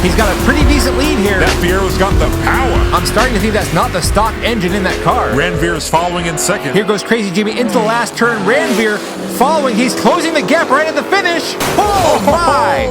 He's got a pretty decent lead here. That Fiero's got the power. I'm starting to think that's not the stock engine in that car. Ranveer is following in second. Here goes Crazy Jimmy into the last turn. Ranveer following. He's closing the gap right at the finish. Oh my!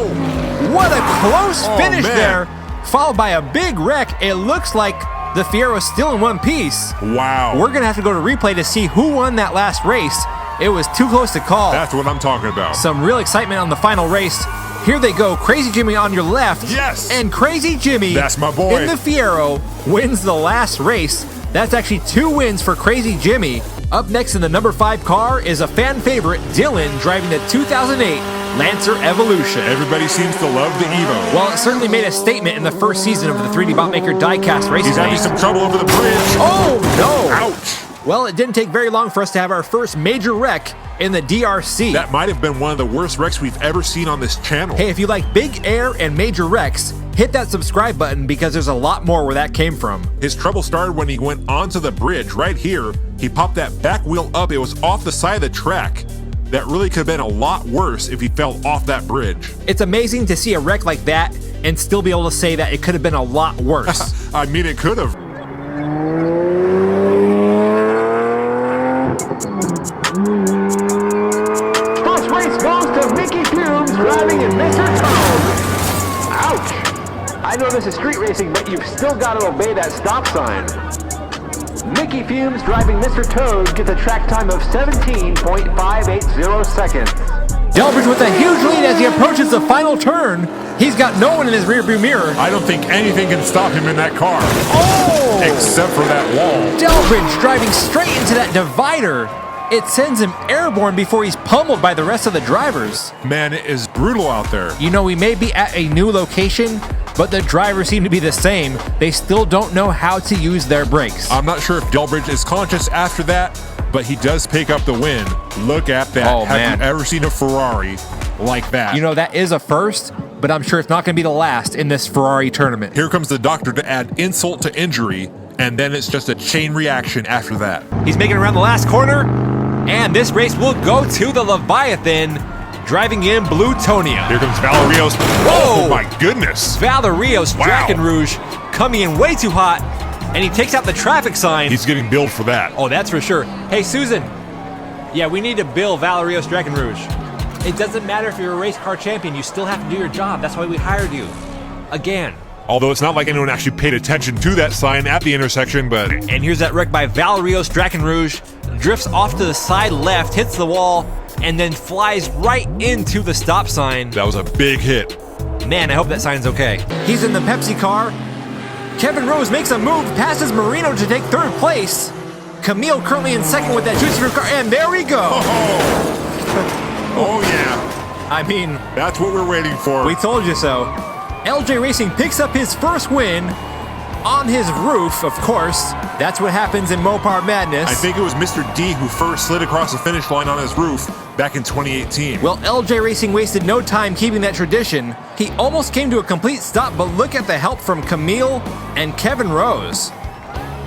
What a close finish there. Followed by a big wreck. It looks like the Fiero is still in one piece. Wow. We're going to have to go to replay to see who won that last race. It was too close to call. That's what I'm talking about. Some real excitement on the final race. Here they go, Crazy Jimmy on your left. Yes! And Crazy Jimmy, that's my boy, in the Fiero, wins the last race. That's actually 2 wins for Crazy Jimmy. Up next in the number 5 car is a fan favorite, Dylan, driving the 2008 Lancer Evolution. Everybody seems to love the Evo. Well, it certainly made a statement in the first season of the 3DBotMaker Diecast Racing League. He's having some trouble over the bridge. Oh, no! Ouch! Well, it didn't take very long for us to have our first major wreck in the DRC. That might have been one of the worst wrecks we've ever seen on this channel. Hey, if you like big air and major wrecks, hit that subscribe button because there's a lot more where that came from. His trouble started when he went onto the bridge right here. He popped that back wheel up. It was off the side of the track. That really could have been a lot worse if he fell off that bridge. It's amazing to see a wreck like that and still be able to say that it could have been a lot worse. I mean, it could have. First race goes to Mickey Fumes driving in Mr. Toad. Ouch! I know this is street racing, but you've still got to obey that stop sign. Mickey Fumes driving Mr. Toad gets a track time of 17.580 seconds. Delbridge with a huge lead as he approaches the final turn. He's got no one in his rearview mirror. I don't think anything can stop him in that car. Oh! Except for that wall. Delbridge driving straight into that divider. It sends him airborne before he's pummeled by the rest of the drivers. Man, it is brutal out there. You know, we may be at a new location, but the drivers seem to be the same. They still don't know how to use their brakes. I'm not sure if Delbridge is conscious after that, but he does pick up the win. Look at that. Oh, man. Have you ever seen a Ferrari like that? You know, that is a first, but I'm sure it's not going to be the last in this Ferrari tournament. Here comes the doctor to add insult to injury, and then it's just a chain reaction after that. He's making it around the last corner, and this race will go to the Leviathan, driving in Bluetonia. Here comes Valerios. Whoa! Oh my goodness. Valerios Wow. Draken Rouge coming in way too hot, and he takes out the traffic sign. He's getting billed for that. Oh, that's for sure. Hey, Susan. Yeah, we need to bill Valerios Draken Rouge. It doesn't matter if you're a race car champion, you still have to do your job. That's why we hired you. Again. Although it's not like anyone actually paid attention to that sign at the intersection, but... And here's that wreck by Valerios Draken Rouge. Drifts off to the side left, hits the wall, and then flies right into the stop sign. That was a big hit. Man, I hope that sign's okay. He's in the Pepsi car. Kevin Rose makes a move, passes Marino to take 3rd place. Camille currently in 2nd with that Juicy Fruit car, and there we go. Oh yeah. I mean, that's what we're waiting for. We told you so. LJ Racing picks up his first win on his roof, of course. That's what happens in Mopar Madness. I think it was Mr. D who first slid across the finish line on his roof back in 2018. Well, LJ Racing wasted no time keeping that tradition. He almost came to a complete stop, but look at the help from Camille and Kevin Rose.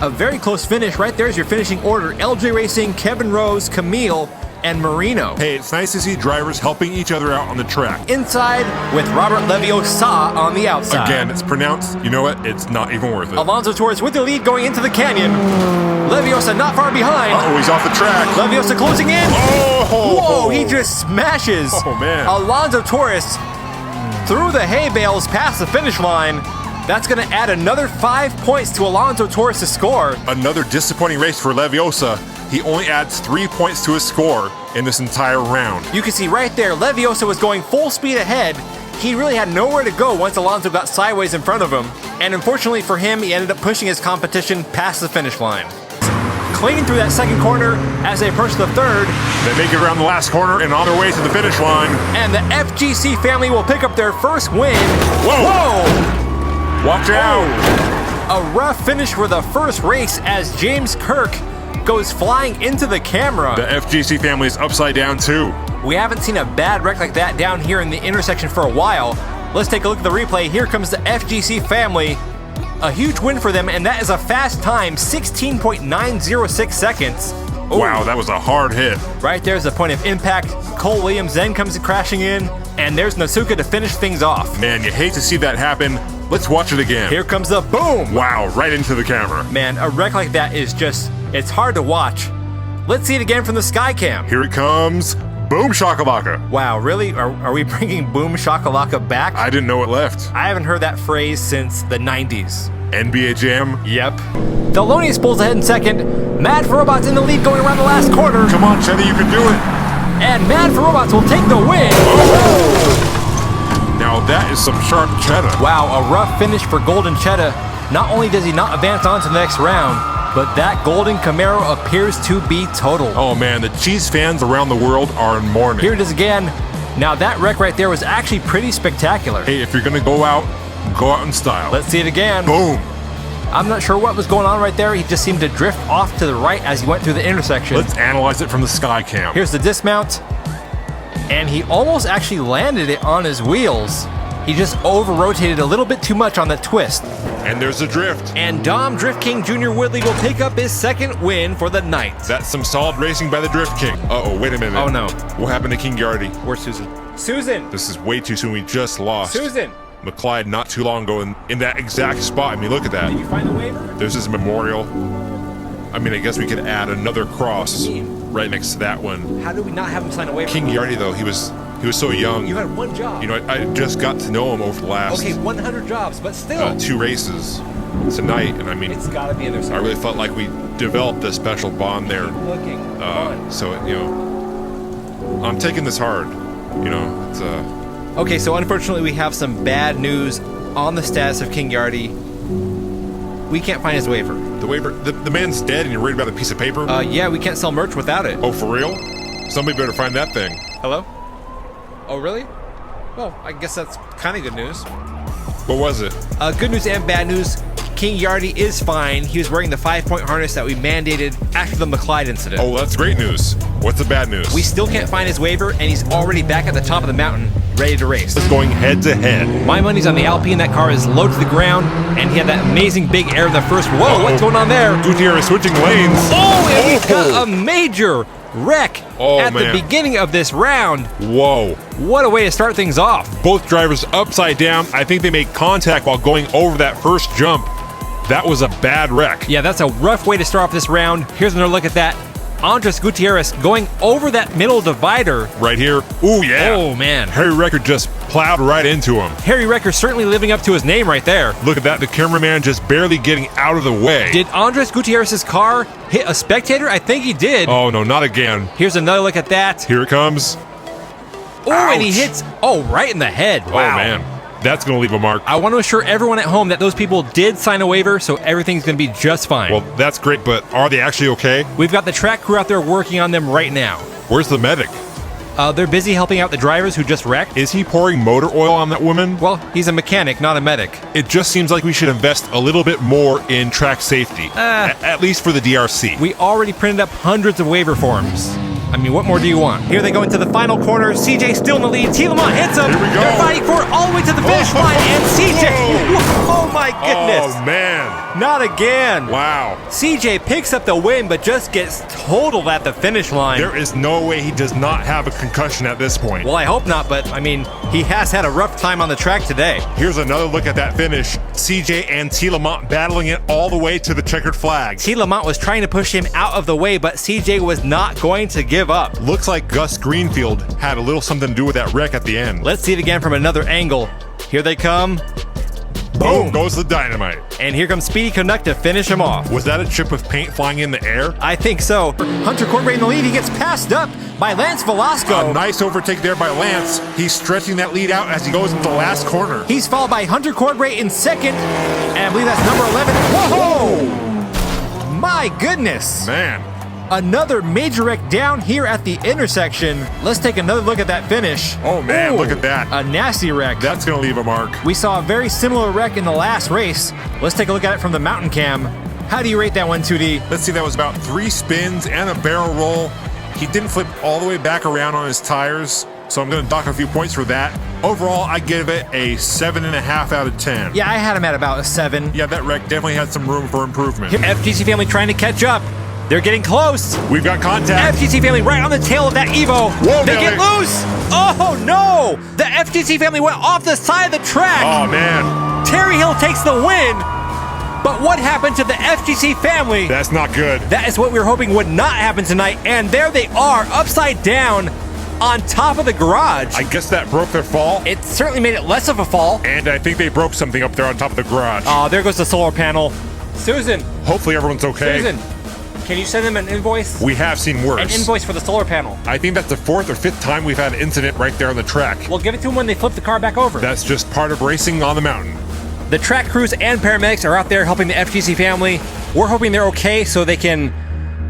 A very close finish. Right there's your finishing order. LJ Racing, Kevin Rose, Camille, and Marino. Hey, it's nice to see drivers helping each other out on the track. Inside with Robert Leviosa on the outside. Again, it's pronounced, you know what, it's not even worth it. Alonso Torres with the lead going into the canyon. Leviosa not far behind. Uh-oh, he's off the track. Leviosa closing in. Oh! Whoa, he just smashes. Oh, man. Alonso Torres through the hay bales past the finish line. That's going to add another 5 points to Alonso Torres' score. Another disappointing race for Leviosa. He only adds 3 points to his score in this entire round. You can see right there, Leviosa was going full speed ahead. He really had nowhere to go once Alonso got sideways in front of him. And unfortunately for him, he ended up pushing his competition past the finish line. Clinging through that 2nd corner as they approach the 3rd. They make it around the last corner and on their way to the finish line. And the FGC family will pick up their first win. Whoa! Watch out! A rough finish for the first race as James Kirk goes flying into the camera. The FGC family is upside down too. We haven't seen a bad wreck like that down here in the intersection for a while. Let's take a look at the replay. Here comes the FGC family. A huge win for them, and that is a fast time, 16.906 seconds. Wow, that was a hard hit. Right there's the point of impact. Cole Williams then comes crashing in, and there's Nasuka to finish things off. Man, you hate to see that happen. Let's watch it again. Here comes the boom! Wow, right into the camera. Man, a wreck like that is just, it's hard to watch. Let's see it again from the sky cam. Here it comes. Boom shakalaka. Wow, really? Are we bringing boom shakalaka back? I didn't know it left. I haven't heard that phrase since the 90s. NBA Jam. Yep. Thelonious pulls ahead in second. Mad for Robots in the lead going around the last corner. Come on, Chetty, you can do it. And Mad for Robots will take the win. Oh! Now that is some sharp cheddar. Wow, a rough finish for Golden Cheddar. Not only does he not advance on to the next round, but that golden Camaro appears to be total. Oh man, the cheese fans around the world are in mourning. Here it is again. Now that wreck right there was actually pretty spectacular. Hey, if you're gonna go out in style. Let's see it again. Boom. I'm not sure what was going on right there. He just seemed to drift off to the right as he went through the intersection. Let's analyze it from the sky cam. Here's the dismount. And he almost actually landed it on his wheels. He just over-rotated a little bit too much on that twist. And there's a drift. And Dom Drift King Jr. Woodley will take up his second win for the night. That's some solid racing by the Drift King. Uh-oh, wait a minute. Oh no. What happened to King Yardy? Where's Susan? Susan! This is way too soon. We just lost. Susan! McClyde not too long ago in that exact spot. I mean, look at that. Did you find the waiver? There's his memorial. I mean, I guess we could add another cross right next to that one. How did we not have him sign a waiver? King Yardy, though, he was so young. You had one job. You know, I just got to know him over the last 100 jobs, but still. 2 races tonight, and I mean, It's gotta be in there I somewhere. really felt like we developed a special bond there. Looking. So, you know, I'm taking this hard. You know, it's Okay, so unfortunately we have some bad news on the status of King Yardy. We can't find his waiver. the waiver. The man's dead, and you're worried about a piece of paper. Yeah, we can't sell merch without it. Oh, for real? Somebody better find that thing. Hello? Oh, really? Well, I guess that's kind of good news. What was it? Good news and bad news. King Yardy is fine. He was wearing the 5-point harness that we mandated after the McClyde incident. Oh, that's great news. What's the bad news? We still can't find his waiver, and he's already back at the top of the mountain, ready to race. It's going head to head. My money's on the Alpine. That car is low to the ground, and he had that amazing big air in the first. Whoa, what's going on there? Gutierrez switching lanes. Oh, and he's got a major wreck at man. the beginning of this round. Whoa. What a way to start things off. Both drivers upside down. I think they made contact while going over that first jump. That was a bad wreck. Yeah, that's a rough way to start off this round. Here's another look at that. Andres Gutierrez going over that middle divider. Right here. Ooh, yeah. Oh, man. Harry Recker just plowed right into him. Harry Recker certainly living up to his name right there. Look at that. The cameraman just barely getting out of the way. Did Andres Gutierrez's car hit a spectator? I think he did. Oh, no, not again. Here's another look at that. Here it comes. Oh, and he Ouch. hits, right in the head. Wow. Oh, man. That's going to leave a mark. I want to assure everyone at home that those people did sign a waiver, so everything's going to be just fine. Well, that's great, but are they actually okay? We've got the track crew out there working on them right now. Where's the medic? They're busy helping out the drivers who just wrecked. Is he pouring motor oil on that woman? Well, he's a mechanic, not a medic. It just seems like we should invest a little bit more in track safety, at least for the DRC. We already printed up hundreds of waiver forms. I mean, what more do you want? Here they go into the final corner. CJ still in the lead. T. Lamont hits him. Here we go. They're fighting for it all the way to the finish line. And CJ, oh my goodness. Oh, man. Not again. Wow. CJ picks up the win, but just gets totaled at the finish line. There is no way he does not have a concussion at this point. Well, I hope not, but I mean, he has had a rough time on the track today. Here's another look at that finish. CJ and T. Lamont battling it all the way to the checkered flag. T. Lamont was trying to push him out of the way, but CJ was not going to give up. Looks like Gus Greenfield had a little something to do with that wreck at the end. Let's see it again from another angle. Here they come. Boom goes the dynamite. And here comes Speedy Canuck to finish him off. Was that a chip of paint flying in the air? I think so. Hunter Corbray in the lead. He gets passed up by Lance Velasco. A nice overtake there by Lance. He's stretching that lead out as he goes into the last corner. He's followed by Hunter Corbray in second. And I believe that's number 11. Whoa! My goodness. Man. Another major wreck down here at the intersection. Let's take another look at that finish. Oh, man, look at that. A nasty wreck. That's going to leave a mark. We saw a very similar wreck in the last race. Let's take a look at it from the mountain cam. How do you rate that one, 2D? Let's see, that was about 3 spins and a barrel roll. He didn't flip all the way back around on his tires, so I'm going to dock a few points for that. Overall, I give it a 7.5 out of 10. Yeah, I had him at about a 7. Yeah, that wreck definitely had some room for improvement. FGC family trying to catch up. They're getting close. We've got contact. FTC family right on the tail of that Evo. Whoa, they Billy. get loose. Oh no! The FTC family went off the side of the track. Oh, man. Terry Hill takes the win. But what happened to the FTC family? That's not good. That is what we were hoping would not happen tonight. And there they are, upside down on top of the garage. I guess that broke their fall. It certainly made it less of a fall. And I think they broke something up there on top of the garage. Oh, there goes the solar panel. Susan. Hopefully everyone's okay. Susan, can you send them an invoice? We have seen worse. An invoice for the solar panel. I think that's the 4th or 5th time we've had an incident right there on the track. Well, give it to them when they flip the car back over. That's just part of racing on the mountain. The track crews and paramedics are out there helping the FTC family. We're hoping they're okay so they can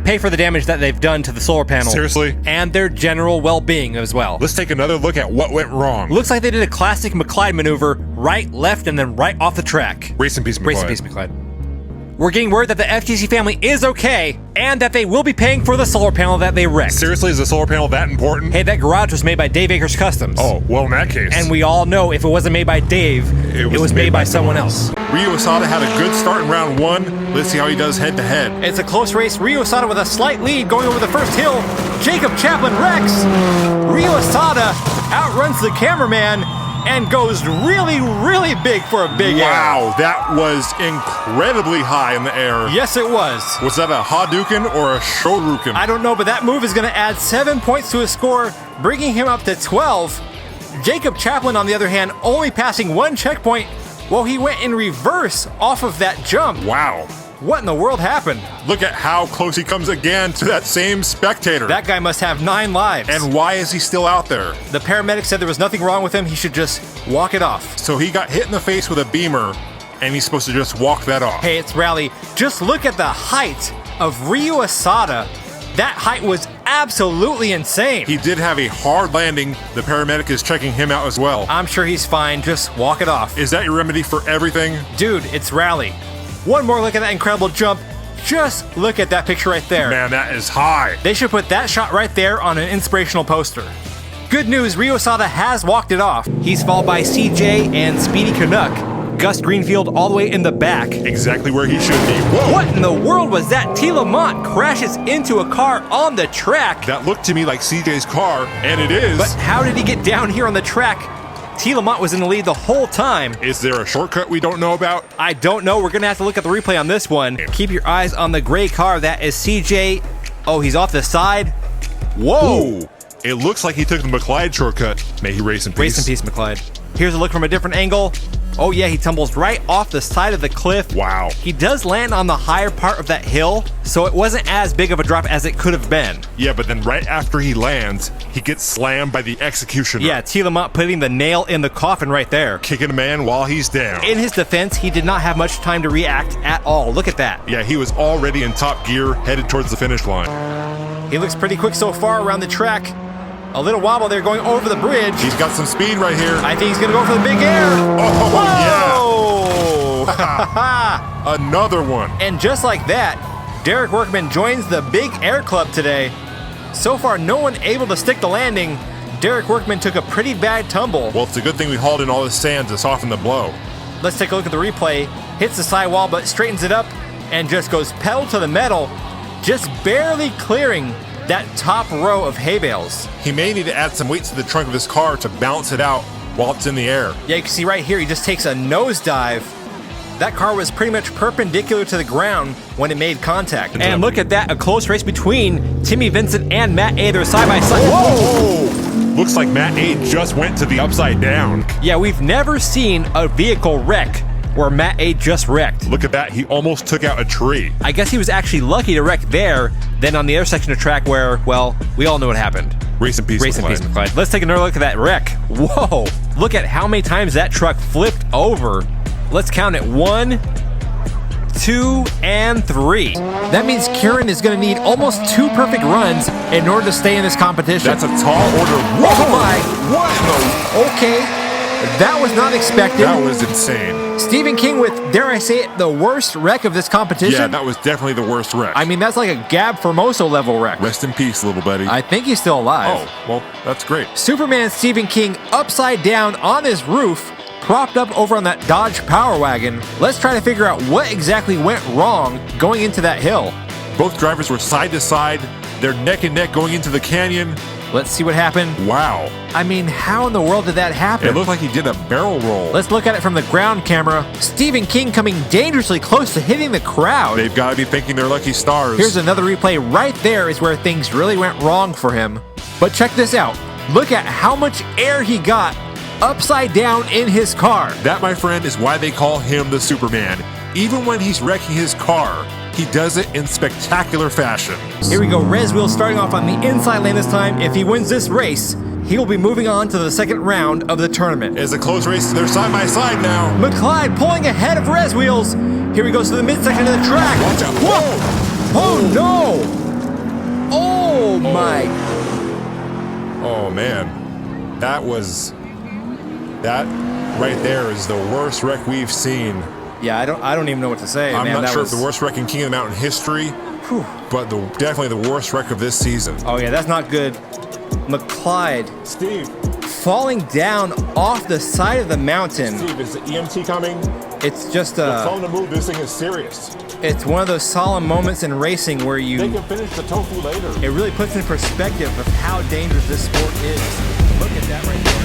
pay for the damage that they've done to the solar panel. Seriously? And their general well-being as well. Let's take another look at what went wrong. Looks like they did a classic McClyde maneuver, right, left, and then right off the track. Race in peace, McClyde. Race in peace, McClyde. We're getting word that the FTC family is okay and that they will be paying for the solar panel that they wrecked. Seriously, is the solar panel that important? Hey, that garage was made by Dave Akers Customs. Oh, well, in that case. And we all know if it wasn't made by Dave, it was made by someone else. Ryo Asada had a good start in round 1. Let's see how he does head to head. It's a close race. Ryo Asada with a slight lead going over the first hill. Jacob Chaplin wrecks. Ryo Asada outruns the cameraman and goes really, really big for a big air. Wow, that was incredibly high in the air. Yes, it was. Was that a Hadouken or a Shoryuken? I don't know, but that move is going to add 7 points to his score, bringing him up to 12. Jacob Chaplin, on the other hand, only passing 1 checkpoint while he went in reverse off of that jump. Wow. What in the world happened? Look at how close he comes again to that same spectator. That guy must have 9 lives. And why is he still out there? The paramedic said there was nothing wrong with him. He should just walk it off. So he got hit in the face with a beamer, and he's supposed to just walk that off. Hey, it's Rally. Just look at the height of Ryo Asada. That height was absolutely insane. He did have a hard landing. The paramedic is checking him out as well. I'm sure he's fine. Just walk it off. Is that your remedy for everything? Dude, it's Rally. One more look at that incredible jump. Just look at that picture right there. Man, that is high. They should put that shot right there on an inspirational poster. Good news, Ryo Asada has walked it off. He's followed by CJ and Speedy Canuck. Gus Greenfield all the way in the back. Exactly where he should be. Whoa! What in the world was that? T. Lamont crashes into a car on the track. That looked to me like CJ's car, and it is. But how did he get down here on the track? T. Lamont was in the lead the whole time. Is there a shortcut we don't know about? I don't know. We're going to have to look at the replay on this one. Keep your eyes on the gray car. That is CJ. Oh, he's off the side. Whoa. Ooh, it looks like he took the McClyde shortcut. May he race in peace. Race in peace, McClyde. Here's a look from a different angle. Oh yeah, he tumbles right off the side of the cliff. Wow. He does land on the higher part of that hill, so it wasn't as big of a drop as it could have been. Yeah, but then right after he lands, he gets slammed by the executioner. Yeah, T. Lamont putting the nail in the coffin right there. Kicking a man while he's down. In his defense, he did not have much time to react at all. Look at that. Yeah, he was already in top gear, headed towards the finish line. He looks pretty quick so far around the track. A little wobble there going over the bridge. He's got some speed right here. I think he's going to go for the big air. Oh, Whoa! Another one. And just like that, Derek Workman joins the Big Air Club today. So far, no one able to stick the landing. Derek Workman took a pretty bad tumble. Well, it's a good thing we hauled in all this sand to soften the blow. Let's take a look at the replay. Hits the sidewall, but straightens it up and just goes pedal to the metal, just barely clearing that top row of hay bales. He may need to add some weight to the trunk of his car to balance it out while it's in the air. Yeah, you can see right here, he just takes a nosedive. That car was pretty much perpendicular to the ground when it made contact. And look at that, a close race between Timmy Vincent and Matt A. They're side by side. Whoa! Looks like Matt A. just went to the upside down. Yeah, we've never seen a vehicle wreck where Matt A. just wrecked. Look at that, he almost took out a tree. I guess he was actually lucky to wreck there than on the other section of track where, well, we all know what happened. Race in peace, Race in peace, McClyde. Let's take another look at that wreck. Whoa, look at how many times that truck flipped over. Let's count it. 1, 2, and 3. That means Kieran is going to need almost 2 perfect runs in order to stay in this competition. That's a tall order. Whoa! Oh my! What in the... Okay, that was not expected. That was insane. Stephen King with, dare I say it, the worst wreck of this competition. Yeah, that was definitely the worst wreck. I mean, that's like a Gab Formoso level wreck. Rest in peace, little buddy. I think he's still alive. Oh, well, that's great. Superman Stephen King upside down on his roof, propped up over on that Dodge Power Wagon. Let's try to figure out what exactly went wrong going into that hill. Both drivers were side to side. They're neck and neck going into the canyon. Let's see what happened. Wow. I mean, how in the world did that happen? It looked like he did a barrel roll. Let's look at it from the ground camera. Stephen King coming dangerously close to hitting the crowd. They've got to be thinking they're lucky stars. Here's another replay. Right there is where things really went wrong for him. But check this out. Look at how much air he got upside down in his car. That, my friend, is why they call him the Superman. Even when he's wrecking his car, he does it in spectacular fashion. Here we go. Rez Wheels starting off on the inside lane this time. If he wins this race, he will be moving on to the second round of the tournament. It's a close race. They're side by side now. McLeod pulling ahead of Rez Wheels. Here he goes to the midsection of the track. Watch out. Whoa! Oh no! Oh my! Oh man, that right there is the worst wreck we've seen. Yeah, I don't even know what to say. I'm man. not sure if the worst wreck in King of the Mountain history, but definitely the worst wreck of this season. Oh yeah, that's not good. McLeod Steve, falling down off the side of the mountain. Steve, is the EMT coming? It's just Tell them to move. This thing is serious. It's one of those solemn moments in racing where They can finish the tofu later. it really puts in perspective of how dangerous this sport is. Look at that right there.